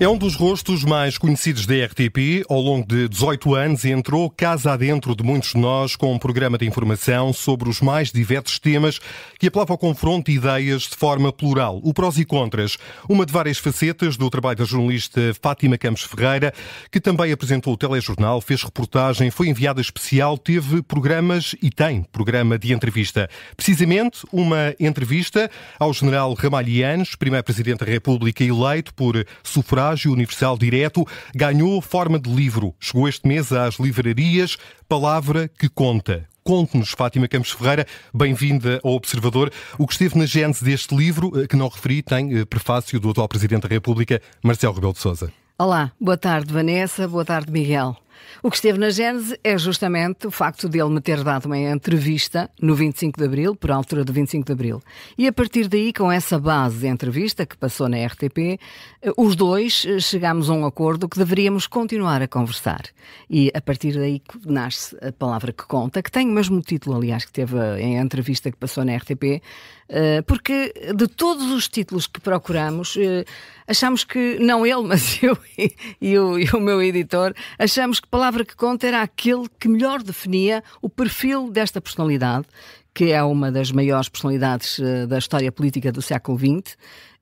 É um dos rostos mais conhecidos da RTP. Ao longo de 18 anos entrou casa adentro de muitos de nós com um programa de informação sobre os mais diversos temas que apelava ao confronto de ideias de forma plural. O prós e contras, uma de várias facetas do trabalho da jornalista Fátima Campos Ferreira, que também apresentou o telejornal, fez reportagem, foi enviada especial, teve programas e tem programa de entrevista. Precisamente uma entrevista ao general Ramalhianes, primeiro Presidente da República eleito por sufrágio universal direto, ganhou forma de livro. Chegou este mês às livrarias. Palavra que conta. Conte-nos, Fátima Campos Ferreira, bem-vinda ao Observador. O que esteve na gênese deste livro, que não referi, tem prefácio do atual Presidente da República, Marcelo Rebelo de Sousa. Olá, boa tarde Vanessa, boa tarde Miguel. O que esteve na gênese é justamente o facto de ele me ter dado uma entrevista no 25 de Abril, por altura do 25 de Abril. E a partir daí, com essa base de entrevista que passou na RTP, os dois chegámos a um acordo que deveríamos continuar a conversar. E a partir daí nasce a palavra que conta, que tem o mesmo título, aliás, que teve em entrevista que passou na RTP, porque de todos os títulos que procuramos, achamos que, não ele, mas eu e o meu editor, achamos que Palavra que Conta era aquele que melhor definia o perfil desta personalidade, que é uma das maiores personalidades da história política do século XX,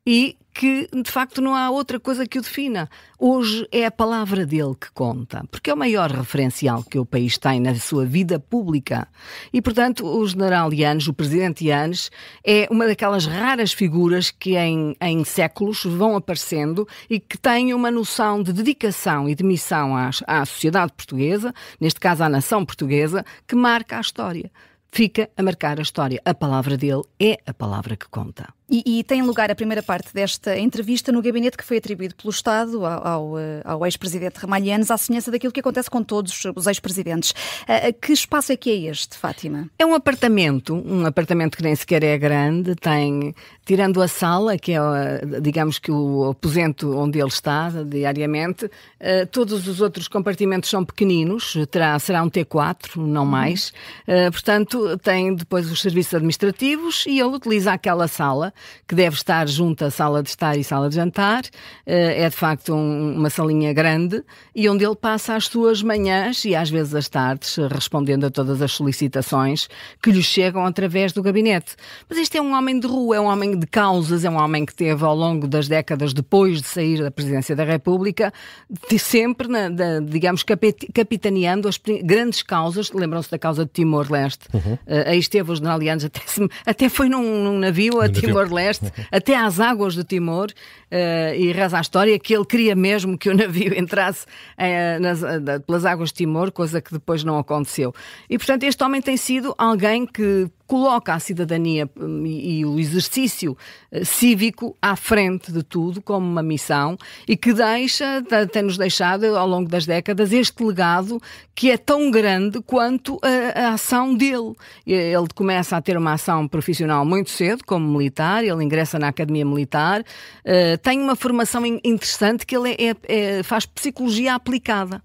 e que, de facto, não há outra coisa que o defina. Hoje é a palavra dele que conta, porque é o maior referencial que o país tem na sua vida pública. E, portanto, o general Yanes, o presidente Yanes, é uma daquelas raras figuras que em séculos vão aparecendo e que têm uma noção de dedicação e de missão à sociedade portuguesa, neste caso à nação portuguesa, que marca a história. Fica a marcar a história. A palavra dele é a palavra que conta. E tem lugar a primeira parte desta entrevista no gabinete que foi atribuído pelo Estado ao ex-presidente Ramalhianes, à semelhança daquilo que acontece com todos os ex-presidentes. Que espaço é que é este, Fátima? É um apartamento que nem sequer é grande, tem, tirando a sala, que é, digamos que o aposento onde ele está diariamente, todos os outros compartimentos são pequeninos, será um T4, não mais. Portanto, tem depois os serviços administrativos e ele utiliza aquela sala, que deve estar junto à sala de estar e sala de jantar. É de facto uma salinha grande e onde ele passa as suas manhãs e às vezes as tardes, respondendo a todas as solicitações que lhe chegam através do gabinete. Mas este é um homem de rua, é um homem de causas, é um homem que teve ao longo das décadas depois de sair da Presidência da República, sempre, digamos, capitaneando as grandes causas. Lembram-se da causa de Timor-Leste? Aí esteve o general Yanes, até foi num navio a Timor-Leste, até às águas de Timor, e reza a história que ele queria mesmo que o navio entrasse pelas águas de Timor, coisa que depois não aconteceu. E, portanto, este homem tem sido alguém que coloca a cidadania e o exercício cívico à frente de tudo, como uma missão, e que tem-nos deixado, ao longo das décadas, este legado que é tão grande quanto a ação dele. Ele começa a ter uma ação profissional muito cedo, como militar, ele ingressa na Academia Militar, tem uma formação interessante que ele faz psicologia aplicada.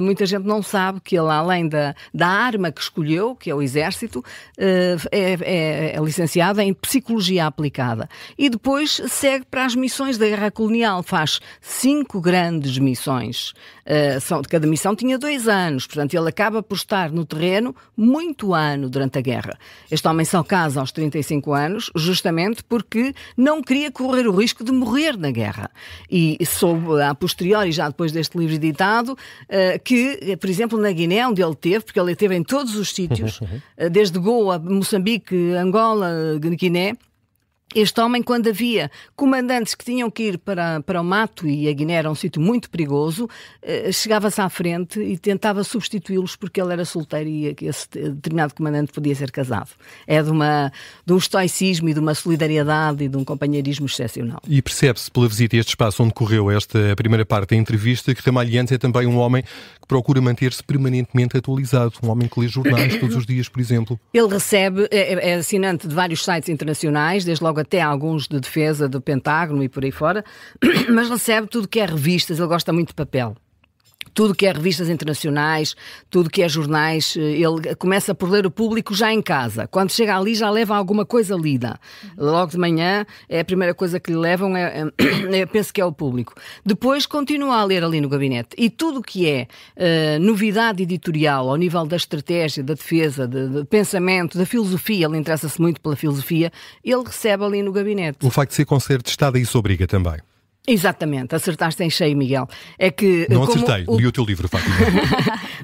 Muita gente não sabe que ele, além da arma que escolheu, que é o Exército, é licenciado em Psicologia Aplicada. E depois segue para as missões da Guerra Colonial. Faz 5 grandes missões. Cada missão tinha 2 anos. Portanto, ele acaba por estar no terreno muito ano durante a guerra. Este homem só casa aos 35 anos, justamente porque não queria correr o risco de morrer na guerra. E soube, a posteriori, já depois deste livro editado, que, por exemplo, na Guiné, onde ele esteve, porque ele esteve em todos os sítios, desde Goa, Moçambique, Angola, Guiné, este homem, quando havia comandantes que tinham que ir para o mato, e a Guiné era um sítio muito perigoso, chegava-se à frente e tentava substituí-los porque ele era solteiro e esse determinado comandante podia ser casado. É de um estoicismo e de uma solidariedade e de um companheirismo excepcional. E percebe-se pela visita a este espaço onde correu esta primeira parte da entrevista que Ramalhianes é também um homem que procura manter-se permanentemente atualizado, um homem que lê jornais todos os dias, por exemplo. Ele recebe, é assinante de vários sites internacionais, desde logo até alguns de defesa do Pentágono e por aí fora, mas recebe tudo que é revistas, ele gosta muito de papel. Tudo que é revistas internacionais, tudo que é jornais, ele começa por ler o público já em casa. Quando chega ali já leva alguma coisa lida. Logo de manhã, a primeira coisa que lhe levam penso que é o público. Depois continua a ler ali no gabinete. E tudo que é novidade editorial, ao nível da estratégia, da defesa, de pensamento, da filosofia, ele interessa-se muito pela filosofia, ele recebe ali no gabinete. O facto de ser Conselheiro de Estado isso obriga também. Exatamente, acertaste em cheio, Miguel. É que, não acertei, li o teu livro, Fátima.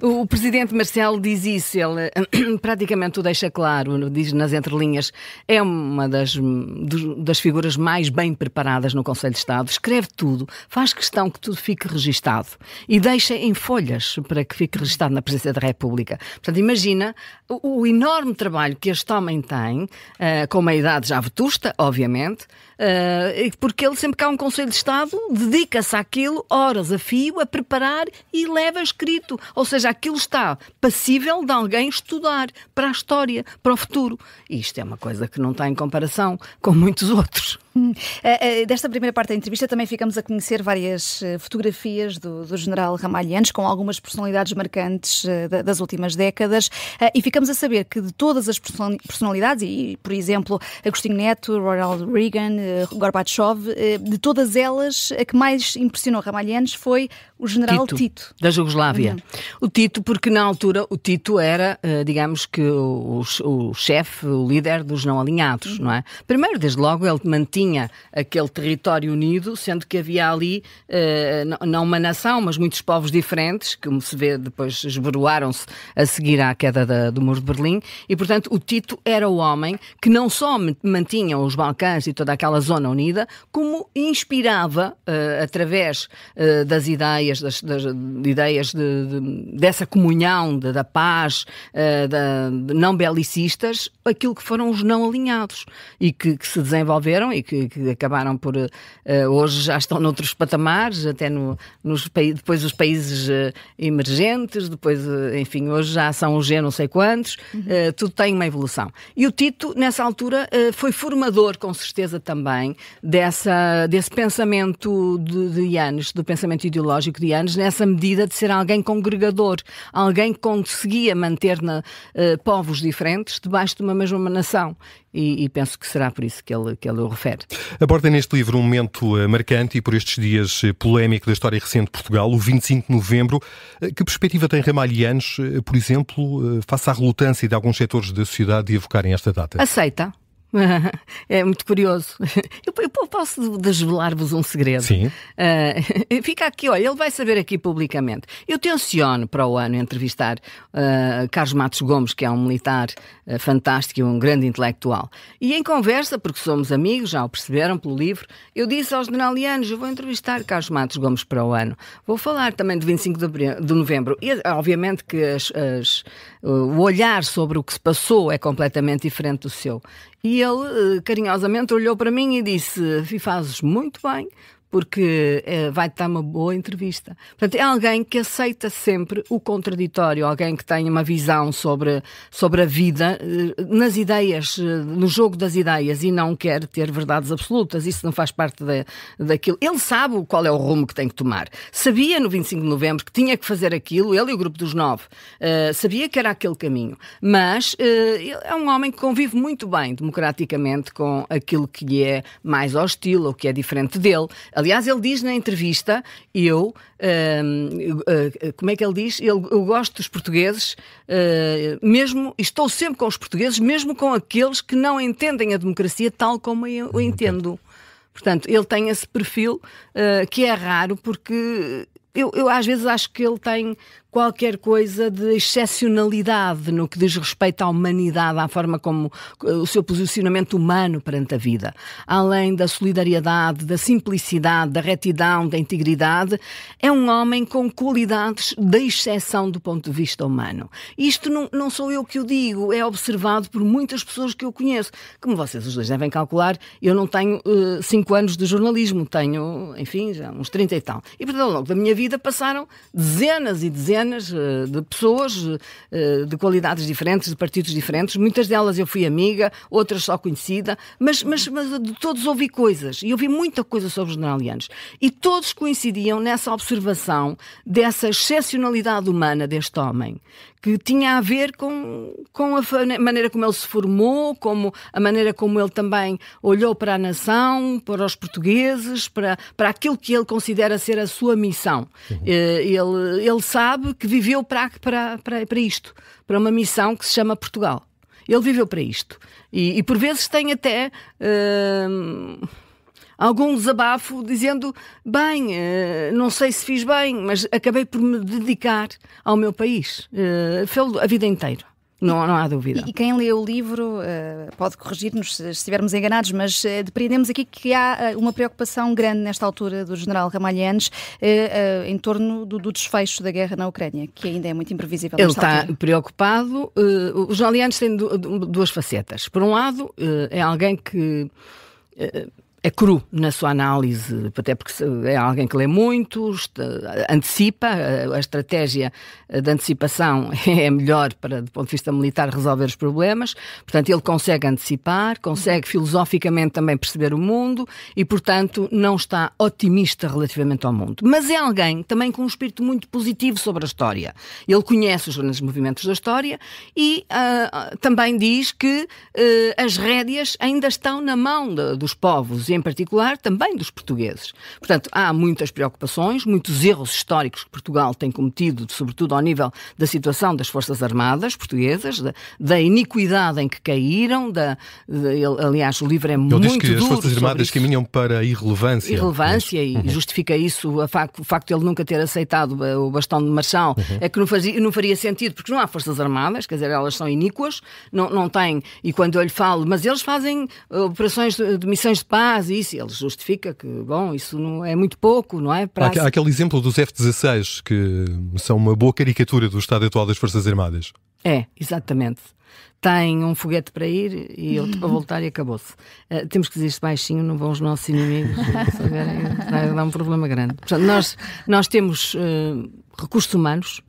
O presidente Marcelo diz isso, ele praticamente o deixa claro, diz nas entrelinhas, é uma das figuras mais bem preparadas no Conselho de Estado, escreve tudo, faz questão que tudo fique registado e deixa em folhas para que fique registado na Presidência da República. Portanto, imagina o enorme trabalho que este homem tem, com uma idade já vetusta, obviamente, porque ele sempre que há um Conselho de Estado dedica-se àquilo, horas a fio, a preparar e leva escrito. Ou seja, aquilo está passível de alguém estudar para a história, para o futuro. E isto é uma coisa que não tem comparação com muitos outros. Desta primeira parte da entrevista também ficamos a conhecer várias fotografias do general Ramalhianes com algumas personalidades marcantes das últimas décadas e ficamos a saber que de todas as personalidades, e por exemplo Agostinho Neto, Ronald Reagan, Gorbachev, de todas elas a que mais impressionou Ramalhianes foi o general Tito. Da Jugoslávia. O Tito, porque na altura o Tito era, digamos que o chefe, o líder dos não alinhados, não é? Primeiro, desde logo, ele mantinha aquele território unido, sendo que havia ali não uma nação, mas muitos povos diferentes, que, como se vê, depois esboroaram-se a seguir à queda do Muro de Berlim, e portanto o Tito era o homem que não só mantinha os Balcãs e toda aquela zona unida, como inspirava, através das ideias, dessa comunhão, da paz, não belicistas, aquilo que foram os não alinhados, e que se desenvolveram e que acabaram por hoje já estão noutros patamares, até depois os países emergentes, depois, enfim, hoje já são os G não sei quantos, tudo tem uma evolução. E o Tito, nessa altura, foi formador, com certeza também, desse pensamento de Yanes, do pensamento ideológico de Yanes, nessa medida de ser alguém congregador, alguém que conseguia manter povos diferentes debaixo de uma mesma nação. E penso que será por isso que ele o refere. Aborda neste livro um momento marcante e por estes dias polémico da história recente de Portugal, o 25 de novembro. Que perspectiva tem Ramalhianes, por exemplo, face à relutância de alguns setores da sociedade de evocarem esta data? Aceita. É muito curioso. Eu posso desvelar-vos um segredo. Sim. Fica aqui, olha, ele vai saber aqui publicamente. Eu tenciono para o ano entrevistar Carlos Matos Gomes, que é um militar fantástico e um grande intelectual. E em conversa, porque somos amigos, já o perceberam pelo livro, eu disse aos generalianos, eu vou entrevistar Carlos Matos Gomes para o ano. Vou falar também de 25 de novembro. E obviamente que o olhar sobre o que se passou é completamente diferente do seu. E ele, carinhosamente, olhou para mim e disse, fazes muito bem, porque vai-te dar uma boa entrevista. Portanto, é alguém que aceita sempre o contraditório, alguém que tem uma visão sobre a vida, nas ideias, no jogo das ideias, e não quer ter verdades absolutas. Isso não faz parte daquilo. Ele sabe qual é o rumo que tem que tomar. Sabia no 25 de novembro que tinha que fazer aquilo, ele e o grupo dos 9, sabia que era aquele caminho. Mas é um homem que convive muito bem, democraticamente, com aquilo que lhe é mais hostil ou que é diferente dele. Aliás, ele diz na entrevista, como é que ele diz? Eu gosto dos portugueses, estou sempre com os portugueses, mesmo com aqueles que não entendem a democracia tal como eu entendo. Portanto, ele tem esse perfil que é raro, porque eu às vezes acho que ele tem qualquer coisa de excepcionalidade no que diz respeito à humanidade, à forma como o seu posicionamento humano perante a vida. Além da solidariedade, da simplicidade, da retidão, da integridade, é um homem com qualidades de exceção do ponto de vista humano. Isto não sou eu que o digo, é observado por muitas pessoas que eu conheço. Como vocês os dois devem calcular, eu não tenho 5 anos de jornalismo, tenho, enfim, já uns 30 e tal. E, portanto, ao longo da minha vida passaram dezenas e dezenas humanas, de pessoas, de qualidades diferentes, de partidos diferentes. Muitas delas eu fui amiga, outras só conhecida, mas de todos ouvi coisas, e ouvi muita coisa sobre os generalianos. E todos coincidiam nessa observação dessa excepcionalidade humana deste homem, que tinha a ver com a maneira como ele se formou, como a maneira como ele também olhou para a nação, para os portugueses, para aquilo que ele considera ser a sua missão. Ele sabe que viveu para isto, para uma missão que se chama Portugal. Ele viveu para isto. E por vezes tem até algum desabafo dizendo, bem, não sei se fiz bem, mas acabei por me dedicar ao meu país. Fê-lo a vida inteira. Não há dúvida. E quem lê o livro pode corrigir-nos se estivermos enganados, mas depreendemos aqui que há uma preocupação grande nesta altura do general Ramalhianes em torno do desfecho da guerra na Ucrânia, que ainda é muito imprevisível. Ele está preocupado. Os Ramalhianes têm duas facetas. Por um lado, é alguém que é cru na sua análise, até porque é alguém que lê muito, antecipa, a estratégia de antecipação é melhor para, do ponto de vista militar, resolver os problemas. Portanto, ele consegue antecipar, consegue filosoficamente também perceber o mundo e, portanto, não está otimista relativamente ao mundo. Mas é alguém também com um espírito muito positivo sobre a história. Ele conhece os grandes movimentos da história e também diz que as rédeas ainda estão na mão dos povos, e em particular também dos portugueses. Portanto, há muitas preocupações, muitos erros históricos que Portugal tem cometido, sobretudo ao nível da situação das Forças Armadas portuguesas, da iniquidade em que caíram, aliás, o livro é muito duro. Ele diz que as Forças Armadas caminham para a irrelevância. Irrelevância, e justifica isso, o facto de ele nunca ter aceitado o bastão de Marchal, é que não faria sentido, porque não há Forças Armadas, quer dizer, elas são iníquas, não têm, e quando eu lhe falo, mas eles fazem operações de missões de paz, e isso, ele justifica que, bom, isso não é muito pouco, não é? Há aquele exemplo dos F-16, que são uma boa caricatura do estado atual das Forças Armadas. É, exatamente. Tem um foguete para ir e outro para voltar e acabou-se. Temos que dizer isto baixinho, não vão os nossos inimigos. Vai dar um problema grande. Portanto, nós temos recursos humanos,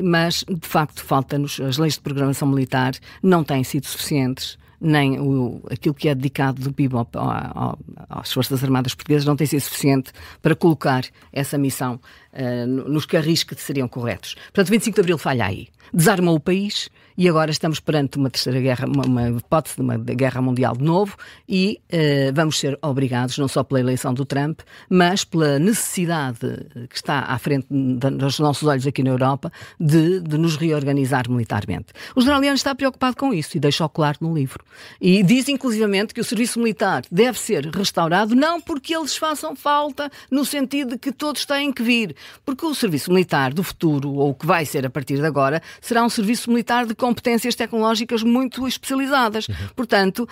mas, de facto, falta-nos. As leis de programação militar não têm sido suficientes, nem aquilo que é dedicado do PIB às Forças Armadas Portuguesas não tem sido suficiente para colocar essa missão nos carris que seriam corretos. Portanto, 25 de Abril falha aí. Desarmou o país e agora estamos perante uma terceira guerra, uma hipótese de uma guerra mundial de novo e vamos ser obrigados, não só pela eleição do Trump, mas pela necessidade que está à frente dos nossos olhos aqui na Europa de nos reorganizar militarmente. O general Leandro está preocupado com isso e deixa-o claro no livro. E diz inclusivamente que o serviço militar deve ser restaurado, não porque eles façam falta no sentido de que todos têm que vir, porque o serviço militar do futuro, ou o que vai ser a partir de agora, será um serviço militar de competências tecnológicas muito especializadas. Portanto,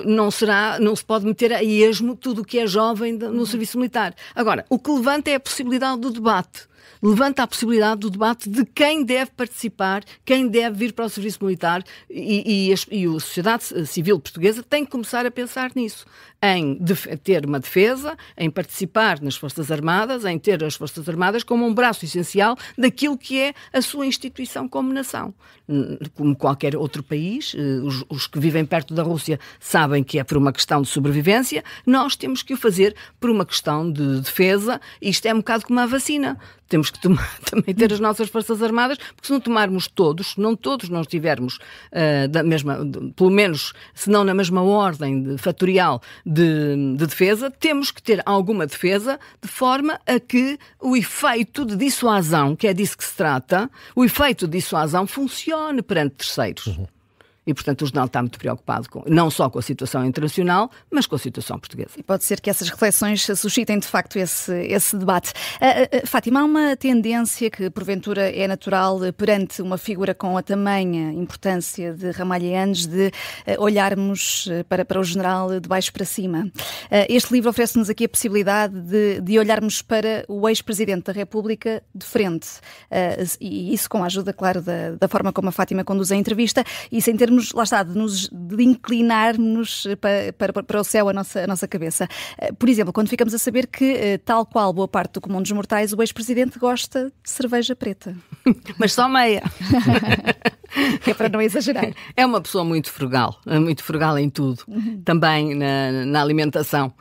não se pode meter a esmo tudo o que é jovem no serviço militar. Agora, o que levanta é a possibilidade do debate. Levanta a possibilidade do debate de quem deve participar, quem deve vir para o serviço militar e a sociedade civil portuguesa tem que começar a pensar nisso, em ter uma defesa, em participar nas Forças Armadas, em ter as Forças Armadas como um braço essencial daquilo que é a sua instituição como nação. Como qualquer outro país, os que vivem perto da Rússia sabem que é por uma questão de sobrevivência, nós temos que o fazer por uma questão de defesa. Isto é um bocado como a vacina. Temos que também ter as nossas Forças Armadas, porque se não tomarmos todos, não estivermos pelo menos, se não na mesma ordem fatorial de defesa, temos que ter alguma defesa de forma a que o efeito de dissuasão, que é disso que se trata, o efeito de dissuasão funcione perante terceiros. E, portanto, o jornal está muito preocupado não só com a situação internacional, mas com a situação portuguesa. E pode ser que essas reflexões suscitem, de facto, esse debate. Fátima, há uma tendência que, porventura, é natural perante uma figura com a tamanha importância de Ramalhianes de olharmos para o general de baixo para cima. Este livro oferece-nos aqui a possibilidade de olharmos para o ex-presidente da República de frente. E isso com a ajuda, claro, da forma como a Fátima conduz a entrevista. Isso em termos termos, lá está, de inclinarmos para o céu a nossa cabeça. Por exemplo, quando ficamos a saber que, tal qual boa parte do comum dos mortais, o ex-presidente gosta de cerveja preta. Mas só meia. É para não exagerar. É uma pessoa muito frugal em tudo, também na alimentação.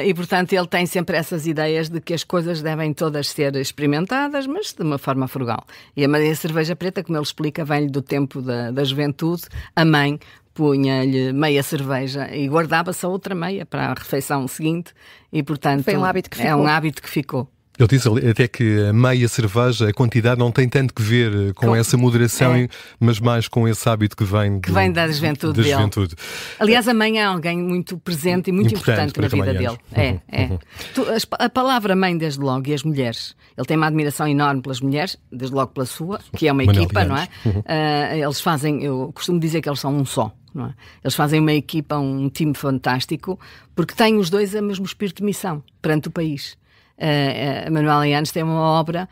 E, portanto, ele tem sempre essas ideias de que as coisas devem todas ser experimentadas, mas de uma forma frugal. E a cerveja preta, como ele explica, vem-lhe do tempo da juventude. A mãe punha-lhe meia cerveja e guardava-se a outra meia para a refeição seguinte. E, portanto, foi um hábito que ficou. É um hábito que ficou. Ele diz até que a meia cerveja, a quantidade não tem tanto que ver com essa moderação, mas mais com esse hábito que vem da juventude dele. Aliás, a mãe é alguém muito presente e muito importante na vida dele. A palavra mãe, desde logo, e as mulheres. Ele tem uma admiração enorme pelas mulheres, desde logo pela sua, que é uma equipa, não é? Eles fazem, eu costumo dizer que eles são um só. Não é? Eles fazem uma equipa, um time fantástico, porque têm os dois o mesmo espírito de missão perante o país. A Manuela Yanes tem uma obra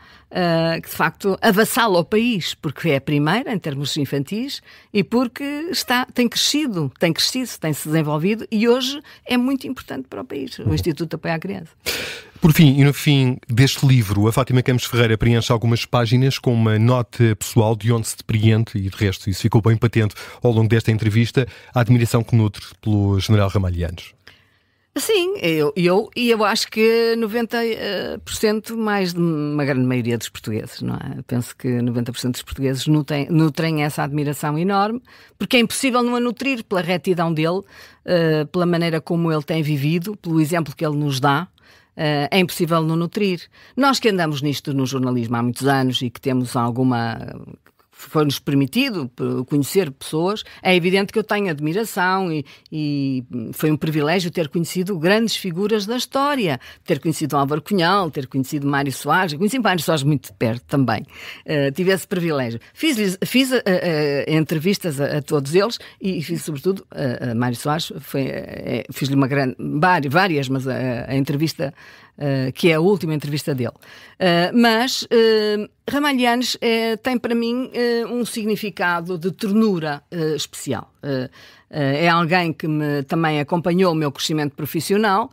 que de facto avassala o país, porque é a primeira em termos infantis e porque tem crescido, tem-se desenvolvido e hoje é muito importante para o país, o Instituto de Apoio à Criança. Por fim, e no fim deste livro, a Fátima Campos Ferreira preenche algumas páginas com uma nota pessoal de onde se depreende, e de resto isso ficou bem patente ao longo desta entrevista, a admiração que nutre pelo General Ramalho Yanes. Sim, eu acho que 90% mais de uma grande maioria dos portugueses, não é? Penso que 90% dos portugueses nutrem essa admiração enorme, porque é impossível não a nutrir pela retidão dele, pela maneira como ele tem vivido, pelo exemplo que ele nos dá. É impossível não nutrir. Nós que andamos nisto no jornalismo há muitos anos e que temos foi-nos permitido conhecer pessoas, é evidente que eu tenho admiração e foi um privilégio ter conhecido grandes figuras da história, ter conhecido Álvaro Cunhal, ter conhecido Mário Soares, conheci Mário Soares muito de perto também, tive esse privilégio. Fiz entrevistas a todos eles e fiz sobretudo a Mário Soares, fiz-lhe várias, mas a entrevista que é a última entrevista dele. Mas Ramalho Yanes tem para mim um significado de ternura especial. É alguém que também acompanhou o meu crescimento profissional.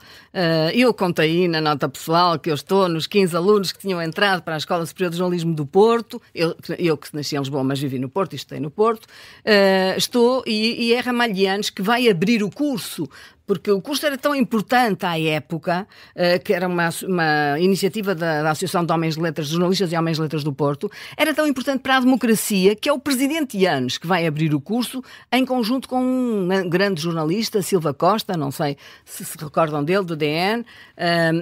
Eu contei aí na nota pessoal que eu estou nos 15 alunos que tinham entrado para a Escola Superior de Jornalismo do Porto. Eu que nasci em Lisboa, mas vivi no Porto e estudei no Porto. E é Ramalho Yanes que vai abrir o curso, porque o curso era tão importante à época, que era uma iniciativa da Associação de Homens de Letras, de Jornalistas e Homens de Letras do Porto, era tão importante para a democracia que é o presidente Yanes que vai abrir o curso em conjunto com um grande jornalista, Silva Costa, não sei se recordam dele, do DN,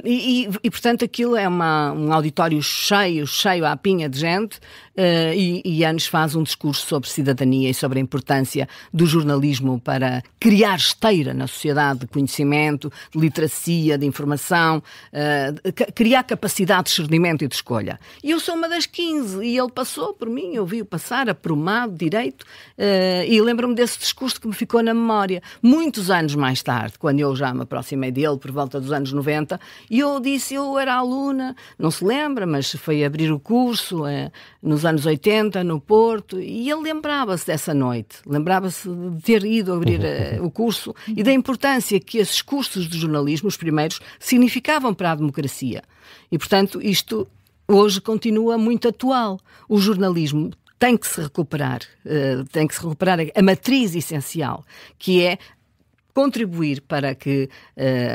e portanto aquilo é um auditório cheio à pinha de gente, e Yanes faz um discurso sobre cidadania e sobre a importância do jornalismo para criar esteira na sociedade de conhecimento, de literacia, de informação, criar capacidade de discernimento e de escolha. E eu sou uma das 15 e ele passou por mim, eu vi-o passar aprumado, direito, e lembro-me desse discurso que me ficou na memória. Muitos anos mais tarde, quando eu já me aproximei dele, por volta dos anos 90, e eu era aluna, não se lembra, mas foi abrir o curso nos anos 80, no Porto, e ele lembrava-se dessa noite, lembrava-se de ter ido abrir o curso e da importância que esses cursos de jornalismo, os primeiros, significavam para a democracia. E, portanto, isto hoje continua muito atual. O jornalismo tem que se recuperar a matriz essencial, que é contribuir para que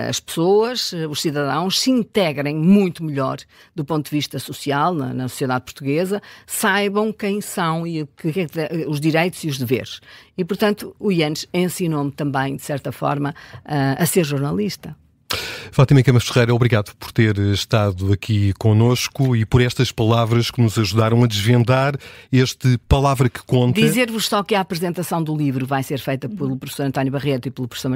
as pessoas, os cidadãos, se integrem muito melhor do ponto de vista social na sociedade portuguesa, saibam quem são e os direitos e os deveres. E, portanto, o Yanes ensinou-me também, de certa forma, a ser jornalista. Fátima Campos Ferreira, obrigado por ter estado aqui connosco e por estas palavras que nos ajudaram a desvendar este Palavra que Conta. Dizer-vos só que a apresentação do livro vai ser feita pelo professor António Barreto e pelo professor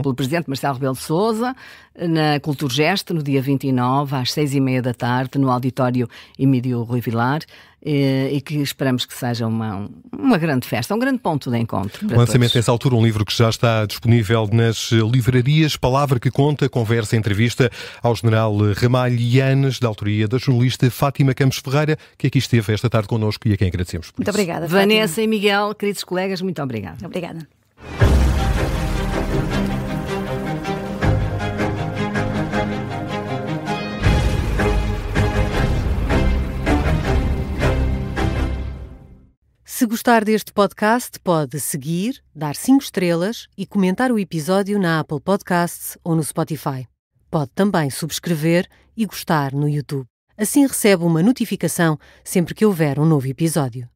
pelo presidente Marcelo Rebelo de Sousa, na Culturgest, no dia 29, às 6h30 da tarde, no auditório Emílio Rui Vilar. E que esperamos que seja uma grande festa, um grande ponto de encontro. O lançamento nessa altura, um livro que já está disponível nas livrarias, Palavra que Conta, conversa essa entrevista ao general Ramalhianes, da autoria da jornalista Fátima Campos Ferreira, que aqui esteve esta tarde connosco e a quem agradecemos. Muito obrigada, Vanessa Fátima. e Miguel, queridos colegas, muito obrigada. Obrigada. Se gostar deste podcast, pode seguir, dar 5 estrelas e comentar o episódio na Apple Podcasts ou no Spotify. Pode também subscrever e gostar no YouTube. Assim recebe uma notificação sempre que houver um novo episódio.